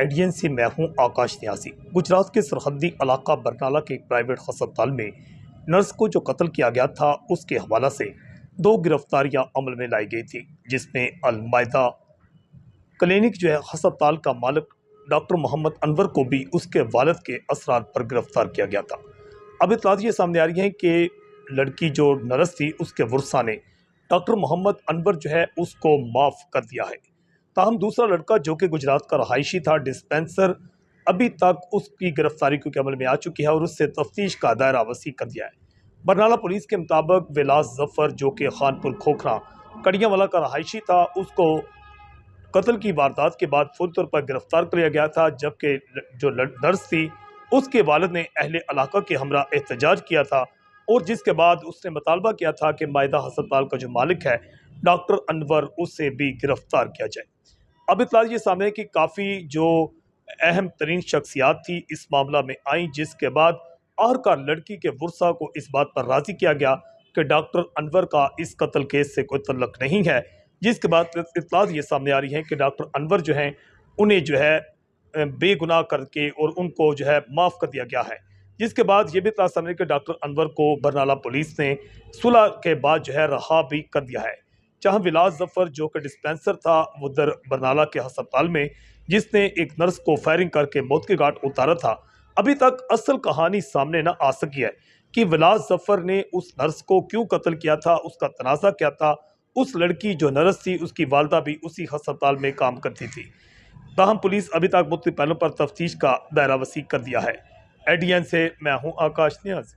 ADN से मैं हूं आकाश न्यासी। गुजरात के सरहदी इलाका बरनाला के एक प्राइवेट अस्पताल में नर्स को जो कत्ल किया गया था उसके हवाला से 2 गिरफ्तारियां अमल में लाई गई थी, जिसमें अलमायदा क्लिनिक जो है अस्पताल का मालिक डॉक्टर मोहम्मद अनवर को भी उसके वालिद के असरार पर गिरफ्तार किया गया था। अब इत्तलात ये सामने आ रही है कि लड़की जो नर्स थी उसके वर्सा ने डॉक्टर मोहम्मद अनवर जो है उसको माफ़ कर दिया है। ताहम दूसरा लड़का जो कि गुजरात का रहायशी था, डिस्पेंसर, अभी तक उसकी गिरफ्तारी क्योंकि अमल में आ चुकी है और उससे तफ्तीश का दायरा वसी कर दिया है। बरनाला पुलिस के मुताबिक विलास जफर जो कि खानपुर खोखरा कड़ियावाला का रहायशी था, उसको कत्ल की वारदात के बाद फौरी तौर पर गिरफ्तार कर लिया गया था, जबकि जो नर्स थी उसके वालिद ने अहले इलाका के हमरा एहतजाज किया था और जिसके बाद उसने मुतालबा किया था कि मायदा अस्पताल का जो मालिक है डॉक्टर अनवर, उससे भी गिरफ्तार किया जाए। अब इत्तला ये सामने है कि काफ़ी जो अहम तरीन शख्सियात थी इस मामला में आई, जिसके बाद आखिरकार लड़की के वर्सा को इस बात पर राज़ी किया गया कि डॉक्टर अनवर का इस कत्ल केस से कोई तल्लुक नहीं है, जिसके बाद इत्तला ये सामने आ रही है कि डॉक्टर अनवर जो हैं उन्हें जो है बेगुनाह करके और उनको जो है माफ़ कर दिया गया है। जिसके बाद ये भी इत्तला सामने कि डॉक्टर अनवर को बरनाला पुलिस ने सुलह के बाद जो है रहा भी कर दिया है। जहां विलास जफर जो कि डिस्पेंसर था उधर बरनाला के अस्पताल में, जिसने एक नर्स को फायरिंग करके मौत के घाट उतारा था, अभी तक असल कहानी सामने न आ सकी है कि विलास जफर ने उस नर्स को क्यों कत्ल किया था, उसका तनाज़ा क्या था। उस लड़की जो नर्स थी उसकी वालदा भी उसी अस्पताल में काम करती थी। ताहम पुलिस अभी तक मुख्तलिफ पहलुओं पर तफ्तीश का दायरा वसी कर दिया है। एडीएन से मैं हूँ आकाश न्याज़।